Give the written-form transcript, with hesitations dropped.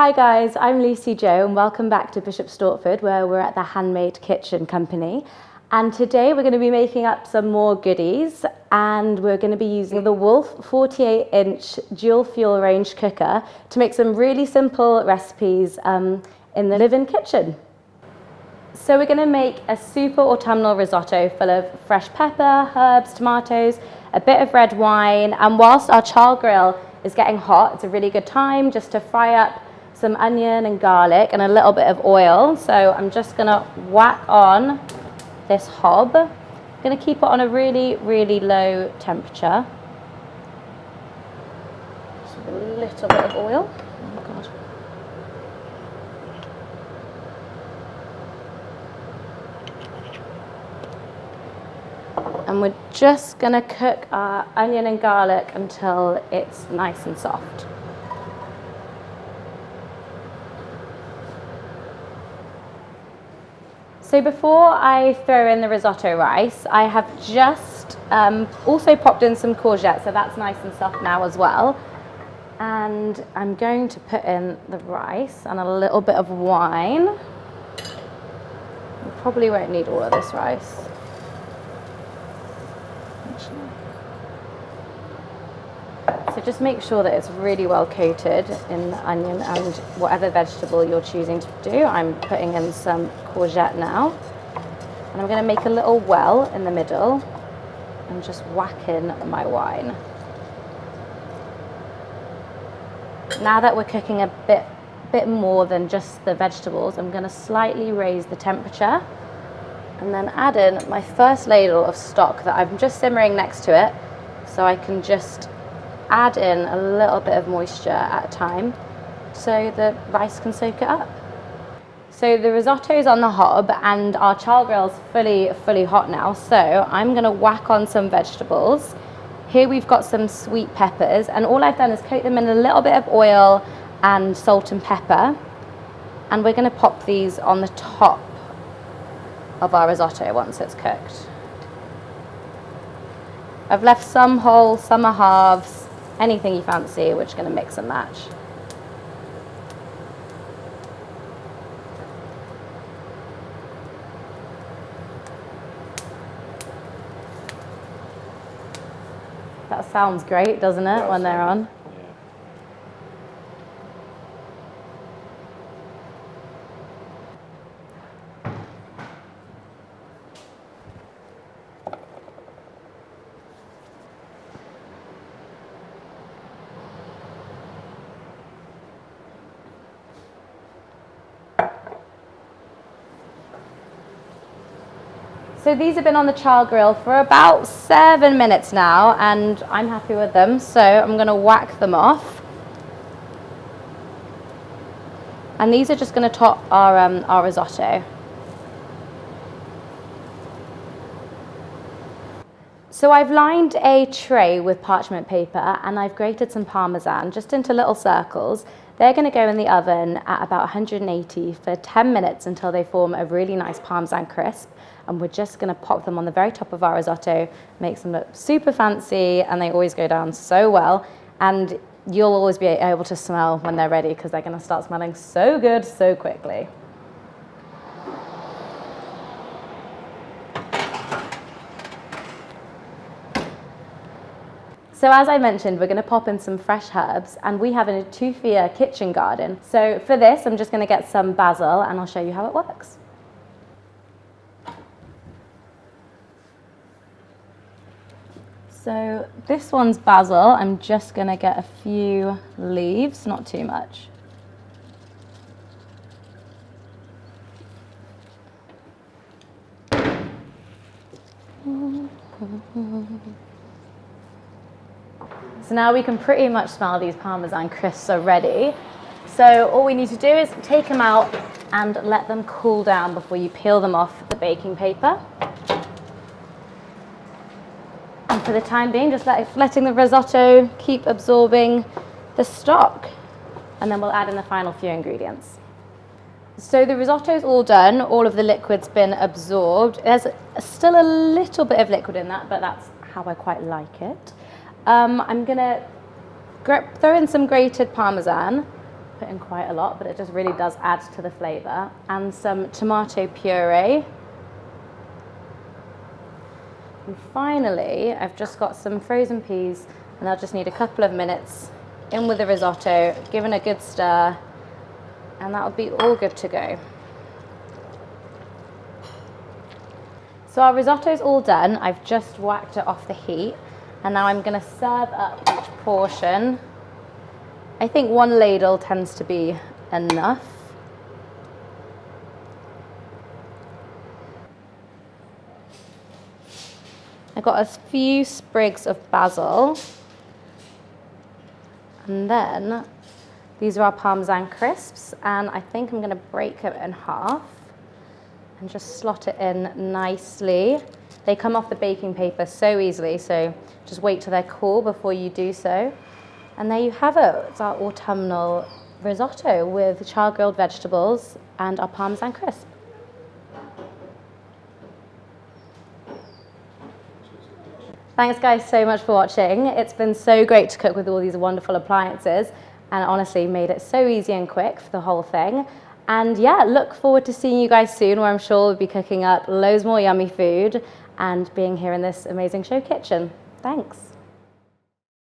Hi guys, I'm Lucy Jo and welcome back to Bishop Stortford, where we're at the Handmade kitchen company. And today we're going to be making up some more goodies, and we're going to be using the Wolf 48-inch dual fuel range cooker to make some really simple recipes in the live-in kitchen. So we're going to make a super autumnal risotto full of fresh pepper, herbs, tomatoes, a bit of red wine, and whilst our char grill is getting hot, it's a really good time just to fry up some onion and garlic and a little bit of oil. So I'm just going to whack on this hob. I'm going to keep it on a really, really low temperature. Just a little bit of oil. Oh God. And we're just going to cook our onion and garlic until it's nice and soft. So before I throw in the risotto rice, I have just also popped in some courgette, so that's nice and soft now as well. And I'm going to put in the rice and a little bit of wine. You probably won't need all of this rice. So just make sure that it's really well coated in the onion and whatever vegetable you're choosing to do. I'm putting in some courgette now. And I'm going to make a little well in the middle and just whack in my wine. Now that we're cooking a bit more than just the vegetables, I'm going to slightly raise the temperature and then add in my first ladle of stock that I'm just simmering next to it, so I can just add in a little bit of moisture at a time so the rice can soak it up. So the risotto's on the hob and our char grill's fully hot now, so I'm going to whack on some vegetables. Here we've got some sweet peppers, and all I've done is coat them in a little bit of oil and salt and pepper, and we're going to pop these on the top of our risotto once it's cooked. I've left some whole, some are halves, anything you fancy. We're just going to mix and match. That sounds great, doesn't it, when they're on? So these have been on the char grill for about 7 minutes now, and I'm happy with them, so I'm going to whack them off. And these are just going to top our risotto. So I've lined a tray with parchment paper and I've grated some Parmesan just into little circles. They're going to go in the oven at about 180 for 10 minutes until they form a really nice Parmesan crisp. And we're just going to pop them on the very top of our risotto, makes them look super fancy, and they always go down so well. And you'll always be able to smell when they're ready because they're going to start smelling so good so quickly. So as I mentioned, we're going to pop in some fresh herbs, and we have a 2-feet kitchen garden. So for this, I'm just going to get some basil and I'll show you how it works. So this one's basil. I'm just going to get a few leaves, not too much. So now we can pretty much smell these Parmesan crisps are ready. So all we need to do is take them out and let them cool down before you peel them off the baking paper. And for the time being, just letting the risotto keep absorbing the stock. And then we'll add in the final few ingredients. So the risotto's all done, all of the liquid's been absorbed. There's still a little bit of liquid in that, but that's how I quite like it. I'm gonna throw in some grated Parmesan, put in quite a lot, but it just really does add to the flavour. And some tomato puree. And finally, I've just got some frozen peas, and I'll just need a couple of minutes in with the risotto, given a good stir, and that'll be all good to go. So our risotto's all done. I've just whacked it off the heat, and now I'm going to serve up each portion. I think one ladle tends to be enough. I got a few sprigs of basil, and then these are our Parmesan crisps, and I think I'm going to break it in half and just slot it in nicely. They come off the baking paper so easily, so just wait till they're cool before you do so. And there you have it. It's our autumnal risotto with char-grilled vegetables and our Parmesan crisp. Thanks guys so much for watching. It's been so great to cook with all these wonderful appliances, and honestly made it so easy and quick for the whole thing. And yeah, look forward to seeing you guys soon, where I'm sure we'll be cooking up loads more yummy food and being here in this amazing show kitchen. Thanks.